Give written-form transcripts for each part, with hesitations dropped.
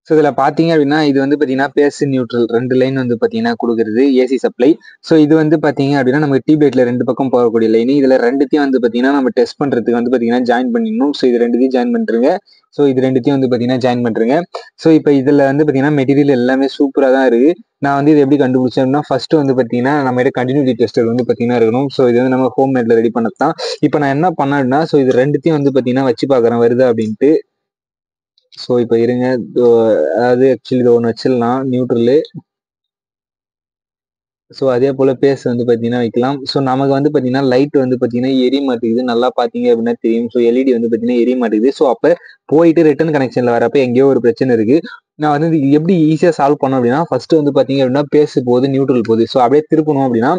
So இதில் பார்த்தீங்க அப்படின்னா இது வந்து பார்த்தீங்கன்னா பேஸ் நியூட்ரல் 2 லைன் வந்து பார்த்தீங்கன்னா கொடுக்குறது ஏசி சப்ளை. ஸோ இது வந்து பார்த்தீங்க அப்படின்னா நமக்கு டிபேட்டில் 2 பக்கம் போகக்கூடிய லைன். இதில் ரெண்டுத்தையும் வந்து பார்த்தீங்கன்னா நம்ம டெஸ்ட் பண்ணுறதுக்கு வந்து பார்த்தீங்கன்னா ஜாயின் பண்ணிடணும். ஸோ இது ரெண்டுத்தையும் ஜாயின் பண்ணுறங்க. ஸோ இது ரெண்டுத்தையும் வந்து பார்த்தீங்கன்னா ஜாயின் பண்ணுறங்க. ஸோ இப்போ இதில் வந்து பார்த்தீங்கன்னா மெட்டீரியல் எல்லாமே சூப்பராக தான் இருக்குது. நான் வந்து இது எப்படி கண்டுபிடிச்சேன்னா ஃபர்ஸ்ட் வந்து பார்த்தீங்கன்னா நம்ம கண்டினியூட்டி டெஸ்டர் வந்து பார்த்தீங்கன்னா இருக்கணும். ஸோ இது வந்து நம்ம ஹோம் மேட்ல ரெடி பண்ணது தான். இப்போ நான் என்ன பண்ணேன்னா ஸோ இது ரெண்டுத்தையும் வந்து பார்த்தீங்கன்னா வச்சு பார்க்குறேன் வருது அப்படின்ட்டு. ஸோ இப்போ இருங்க, அதாவது ஆக்சுவலி இது ஒன்று வச்சிடலாம் நியூட்ரலு. ஸோ அதே போல் பேஸ் வந்து பார்த்தீங்கன்னா வைக்கலாம். ஸோ நமக்கு வந்து பார்த்தீங்கன்னா லைட் வந்து பார்த்தீங்கன்னா எரிய மாட்டேங்குது. நல்லா பார்த்தீங்க அப்படின்னா தெரியும். ஸோ எல்இடி வந்து பார்த்தீங்கன்னா எரிய மாட்டேங்குது. ஸோ அப்போ போயிட்டு ரிட்டர்ன் கனெக்ஷனில் வரப்போ எங்கேயோ ஒரு பிரச்சனை இருக்குது. நான் வந்து இது எப்படி ஈஸியாக சால்வ் பண்ணோம் அப்படின்னா ஃபர்ஸ்ட் வந்து பார்த்தீங்க அப்படின்னா பேஸ் போகுது, நியூட்ரல் போகுது. ஸோ அப்படியே திருப்பணும் அப்படின்னா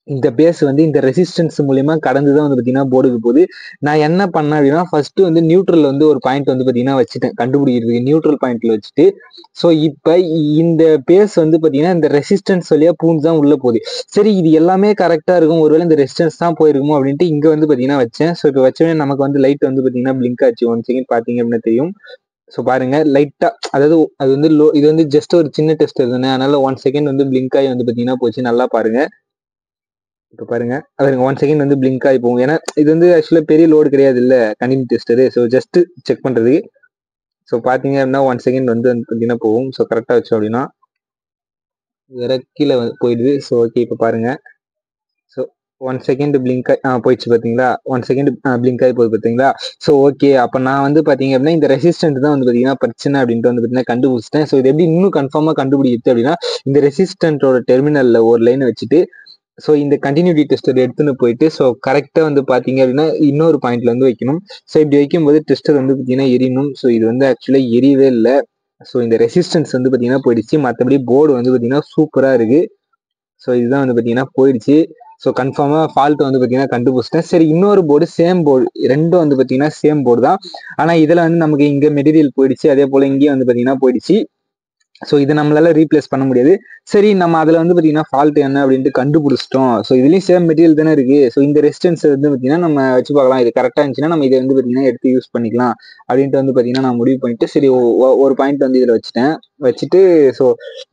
இந்த பேஸ் வந்து இந்த ரெசிஸ்டன்ஸ் மூலியமா கடந்துதான் வந்து பாத்தீங்கன்னா போர்டுக்கு போகுது. நான் என்ன பண்ணேன் அப்படின்னா ஃபர்ஸ்ட் வந்து நியூட்ரல் வந்து ஒரு பாயிண்ட் வந்து பாத்தீங்கன்னா வச்சுட்டேன் கண்டுபிடிக்கிறதுக்கு நியூட்ரல் பாயிண்ட்ல வச்சுட்டு. ஸோ இப்ப இந்த பேஸ் வந்து பாத்தீங்கன்னா இந்த ரெசிஸ்டன்ஸ் வழியா பூந்து தான் உள்ள போகுது. சரி இது எல்லாமே கரெக்டா இருக்கும், ஒருவேளை இந்த ரெசிஸ்டன்ஸ் தான் போயிருக்குமோ அப்படின்ட்டு இங்க வந்து பாத்தீங்கன்னா வச்சேன். ஸோ இப்போ வச்சோடனே நமக்கு வந்து லைட் வந்து பாத்தீங்கன்னா பிளிங்க் ஆச்சு. 1 செகண்ட் பாத்தீங்க அப்படின்னா தெரியும். ஸோ பாருங்க லைட்டா, அதாவது அது வந்து இது வந்து ஜஸ்ட் ஒரு சின்ன டெஸ்ட் தானே, அதனால 1 செகண்ட் வந்து பிளிங்க் ஆகி வந்து பாத்தீங்கன்னா போச்சு. நல்லா பாருங்க. இப்போ பாருங்க அது 1 செகண்ட் வந்து பிளிங்க் ஆகி போகும். ஏன்னா இது வந்து ஆக்சுவலாக பெரிய லோடு கிடையாது இல்லை continue tester. So just check பண்ணுறதுக்கு. ஸோ பார்த்தீங்க அப்படின்னா 1 செகண்ட் வந்து பார்த்தீங்கன்னா போகும். ஸோ கரெக்டாக வச்சோம் அப்படின்னா வேற கீழே போயிடுது. ஸோ ஓகே இப்போ பாருங்க. ஸோ 1 செகண்ட் பிளிங்க் போயிடுச்சு பார்த்தீங்களா, 1 செகண்ட் பிளிங்க் ஆகி போகுது பார்த்தீங்களா. ஸோ ஓகே அப்போ நான் வந்து பார்த்தீங்க அப்படின்னா இந்த ரெசிஸ்டன்ட் தான் வந்து பார்த்தீங்கன்னா பிரச்சனை அப்படின்ட்டு வந்து பார்த்தீங்கன்னா கண்டுபிடிச்சிட்டேன். ஸோ இது எப்படி இன்னும் கன்ஃபார்மாக கண்டுபிடிக்குது அப்படின்னா இந்த ரெசிஸ்டன்ட்டோட டெர்மினலில் ஒரு லைன் வச்சுட்டு ஸோ இந்த கண்டினியூட்டி டெஸ்டர் எடுத்துன்னு போயிட்டு ஸோ கரெக்டாக வந்து பார்த்தீங்க அப்படின்னா இன்னொரு பாயிண்ட்ல வந்து வைக்கணும். ஸோ இப்படி வைக்கும்போது டெஸ்டர் வந்து பார்த்தீங்கன்னா எரியணும். ஸோ இது வந்து ஆக்சுவலாக எரியவே இல்லை. ஸோ இந்த ரெசிஸ்டன்ஸ் வந்து பார்த்தீங்கன்னா போயிடுச்சு. மற்றபடி போர்டு வந்து பார்த்தீங்கன்னா சூப்பராக இருக்கு. ஸோ இதுதான் வந்து பார்த்தீங்கன்னா போயிடுச்சு. ஸோ கன்ஃபார்மாக ஃபால்ட் வந்து பார்த்தீங்கன்னா கண்டுபிடிச்சிட்டேன். சரி இன்னொரு போர்டு சேம் போர்டு, ரெண்டும் வந்து பார்த்தீங்கன்னா சேம் போர்டு தான். ஆனால் இதில் வந்து நமக்கு இங்கே மெட்டீரியல் போயிடுச்சு, அதே போல் இங்கேயும் வந்து பார்த்தீங்கன்னா போயிடுச்சு. ஸோ இதை நம்மளால ரீப்ளேஸ் பண்ண முடியாது. சரி நம்ம அதில் வந்து பார்த்தீங்கன்னா ஃபால்ட் என்ன அப்படின்ட்டு கண்டுபிடிச்சிட்டோம். ஸோ இதுலேயும் சேம் மெட்டீரியல் தானே இருக்கு. ஸோ இந்த ரெசிஸ்டன்ஸ் வந்து பார்த்தீங்கன்னா நம்ம வச்சு பார்க்கலாம். இது கரெக்டாக இருந்துச்சுன்னா நம்ம இதை வந்து பார்த்தீங்கன்னா எடுத்து யூஸ் பண்ணிக்கலாம் அப்படின்ட்டு வந்து பார்த்தீங்கன்னா நான் முடிவு பண்ணிட்டு சரி ஒரு பாயிண்ட் வந்து இதில் வச்சுட்டு ஸோ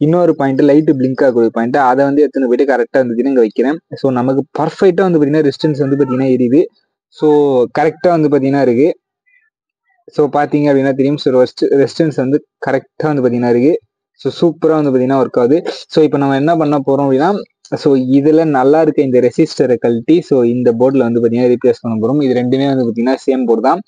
இன்னொரு பாயிண்ட் லைட்டு பிளிங்க் ஆகக்கூடிய பாயிண்ட் அதை வந்து எடுத்துன்னு போயிட்டு கரெக்டாக வந்து இங்கே வைக்கிறேன். ஸோ நமக்கு பர்ஃபெக்டாக வந்து பார்த்தீங்கன்னா ரெசிஸ்டன்ஸ் வந்து பார்த்தீங்கன்னா எரியுது. ஸோ கரெக்டாக வந்து பார்த்தீங்கன்னா இருக்கு. ஸோ பார்த்தீங்க அப்படின்னா தெரியும். ஸோ ரெசிஸ்டன்ஸ் வந்து கரெக்டாக வந்து பார்த்தீங்கன்னா இருக்கு. ஸோ சூப்பராக வந்து பார்த்தீங்கன்னா ஒர்க் ஆகுது. ஸோ இப்போ நம்ம என்ன பண்ண போகிறோம் அப்படின்னா ஸோ இதில் நல்லா இருக்க இந்த ரெசிஸ்டரை கழட்டி ஸோ இந்த போர்டில் வந்து பார்த்தீங்கன்னா ரீப்ளேஸ் பண்ண போகிறோம். இது ரெண்டுமே வந்து பார்த்தீங்கன்னா சேம் போர்டு தான்.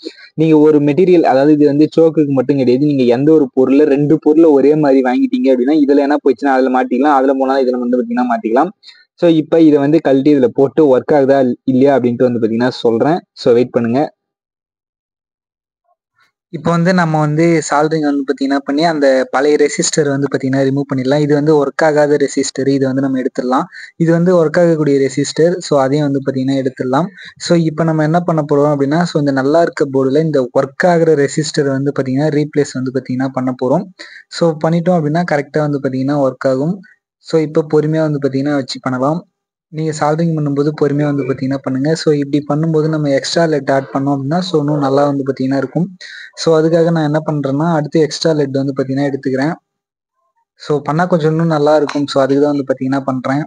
நீங்கள் ஒரு மெட்டீரியல், அதாவது இது வந்து சோக்குக்கு மட்டும் கிடையாது. நீங்கள் எந்த ஒரு பொருளை 2 பொருளை ஒரே மாதிரி வாங்கிட்டீங்க அப்படின்னா இதில் என்ன போச்சுன்னா அதில் மாட்டிக்கலாம், அதில் போனாலும் இதில் வந்து பார்த்தீங்கன்னா மாட்டிக்கலாம். ஸோ இப்போ இதை வந்து கழட்டி இதில் போட்டு ஒர்க் ஆகுதா இல்லையா அப்படின்ட்டு வந்து பார்த்தீங்கன்னா சொல்கிறேன். ஸோ வெயிட் பண்ணுங்க. இப்போ வந்து நம்ம வந்து சால்டரிங் வந்து பார்த்தீங்கன்னா பண்ணி அந்த பழைய ரெசிஸ்டர் வந்து பார்த்தீங்கன்னா ரிமூவ் பண்ணிடலாம். இது வந்து ஒர்க் ஆகாத ரெசிஸ்டர், இது வந்து நம்ம எடுத்துடலாம். இது வந்து ஒர்க் ஆகக்கூடிய ரெசிஸ்டர். ஸோ அதையும் வந்து பார்த்தீங்கன்னா எடுத்துடலாம். ஸோ இப்போ நம்ம என்ன பண்ண போகிறோம் அப்படின்னா ஸோ இந்த நல்லா இருக்க போர்டில் இந்த ஒர்க் ஆகிற ரெசிஸ்டர் வந்து பார்த்தீங்கன்னா ரீப்ளேஸ் வந்து பார்த்தீங்கன்னா பண்ண போகிறோம். ஸோ பண்ணிட்டோம் அப்படின்னா கரெக்டாக வந்து பார்த்தீங்கன்னா ஒர்க் ஆகும். ஸோ இப்போ பொறுமையாக வந்து பார்த்தீங்கன்னா வச்சு பண்ணலாம். நீங்கள் சால்டரிங் பண்ணும்போது பொறுமையாக வந்து பார்த்தீங்கன்னா பண்ணுங்கள். ஸோ இப்படி பண்ணும்போது நம்ம எக்ஸ்ட்ரா லெட் ஆட் பண்ணோம் அப்படின்னா ஸோ இன்னும் நல்லா வந்து பார்த்தீங்கன்னா இருக்கும். ஸோ அதுக்காக நான் என்ன பண்ணுறேன்னா அடுத்து எக்ஸ்ட்ரா லெட் வந்து பார்த்தீங்கன்னா எடுத்துக்கிறேன். ஸோ பண்ணால் கொஞ்சம் இன்னும் நல்லா இருக்கும். ஸோ அதுக்கு தான் வந்து பார்த்தீங்கன்னா பண்ணுறேன்.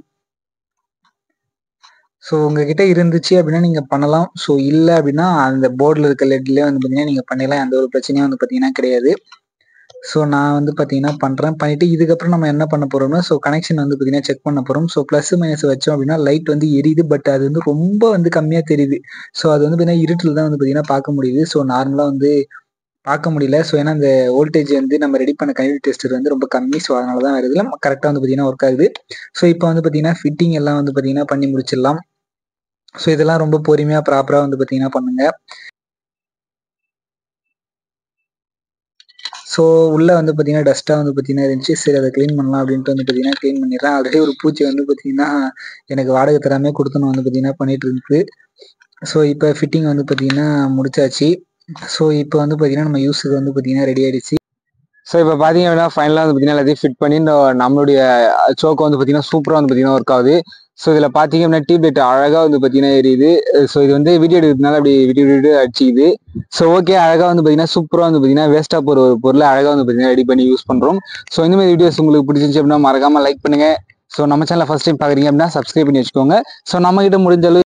ஸோ உங்ககிட்ட இருந்துச்சு அப்படின்னா நீங்கள் பண்ணலாம். ஸோ இல்லை அப்படின்னா அந்த போர்டில் இருக்க லெட்லேயே வந்து பார்த்தீங்கன்னா நீங்கள் பண்ணிடலாம். எந்த ஒரு பிரச்சனையும் வந்து பார்த்தீங்கன்னா கிடையாது. ஸோ நான் வந்து பார்த்தீங்கன்னா பண்ணுறேன். பண்ணிவிட்டு இதுக்கப்புறம் நம்ம என்ன பண்ண போகிறோம்னா ஸோ கனெக்ஷன் வந்து பார்த்தீங்கன்னா செக் பண்ண போகிறோம். ஸோ ப்ளஸ் மைனஸ் வச்சோம் அப்படின்னா லைட் வந்து எரியுது. பட் அது வந்து ரொம்ப வந்து கம்மியாக தெரியுது. ஸோ அது வந்து பார்த்தீங்கன்னா இருட்டில் தான் வந்து பார்த்தீங்கன்னா பார்க்க முடியுது. ஸோ நார்மலாக வந்து பார்க்க முடியல. ஸோ ஏன்னா அந்த வோல்டேஜ் வந்து நம்ம ரெடி பண்ண கண்டினியூட்டி டெஸ்டர் வந்து ரொம்ப கம்மி. ஸோ அதனால தான் வருது. கரெக்டாக வந்து பார்த்தீங்கன்னா ஒர்க் ஆகுது. ஸோ இப்போ வந்து பார்த்தீங்கன்னா ஃபிட்டிங் எல்லாம் வந்து பார்த்தீங்கன்னா பண்ணி முடிச்சிடலாம். ஸோ இதெல்லாம் ரொம்ப பொறுமையாக ப்ராப்பராக வந்து பார்த்தீங்கன்னா பண்ணுங்க. ஸோ உள்ளே வந்து பார்த்தீங்கன்னா டஸ்ட்டாக வந்து பார்த்தீங்கன்னா இருந்துச்சு. சரி அதை க்ளீன் பண்ணலாம் அப்படின்ட்டு வந்து பார்த்தீங்கன்னா க்ளீன் பண்ணிடுறேன். ஆல்ரெடி ஒரு பூச்சி வந்து பார்த்தீங்கன்னா எனக்கு வாடகை தராமே கொடுத்துன்னு வந்து பார்த்தீங்கன்னா பண்ணிட்டு இருக்கு. ஸோ இப்போ ஃபிட்டிங் வந்து பார்த்தீங்கன்னா முடிச்சாச்சு. ஸோ இப்போ வந்து பார்த்தீங்கன்னா நம்ம யூஸுக்கு வந்து பார்த்தீங்கன்னா ரெடி ஆயிடுச்சு. ஸோ இப்போ பார்த்தீங்க அப்படின்னா ஃபைனலாக வந்து பார்த்தீங்கன்னா எல்லாத்தையும் ஃபிட் பண்ணி இந்த நம்மளுடைய சோக்கு வந்து பார்த்தீங்கன்னா சூப்பராக வந்து பார்த்தீங்கன்னா ஒர்க் ஆகுது. ஸோ இதில் பார்த்தீங்க அப்படின்னா டியூப்லைட் அழகாக வந்து பார்த்தீங்கன்னா எரியுது. ஸோ இது வந்து வீடியோ எடுக்கிறதுனால அப்படி விட்டு அடிச்சிக்குது. ஸோ ஓகே, அழகாக வந்து பார்த்தீங்கன்னா சூப்பராக வந்து பார்த்தீங்கன்னா வேஸ்ட்டாக போகிற ஒரு பொருளை அழகாக வந்து பார்த்தீங்கன்னா ரெடி பண்ணி யூஸ் பண்ணுறோம். ஸோ இந்த மாதிரி வீடியோஸ் உங்களுக்கு பிடிச்சிருந்துச்சு அப்படின்னா மறக்காமல் லைக் பண்ணுங்க. ஸோ நம்ம சேனலை ஃபர்ஸ்ட் டைம் பார்க்குறீங்க அப்படின்னா சப்ஸ்கிரைப் பண்ணி வச்சுக்கோங்க. ஸோ நம்ம கிட்ட முடிஞ்ச அளவு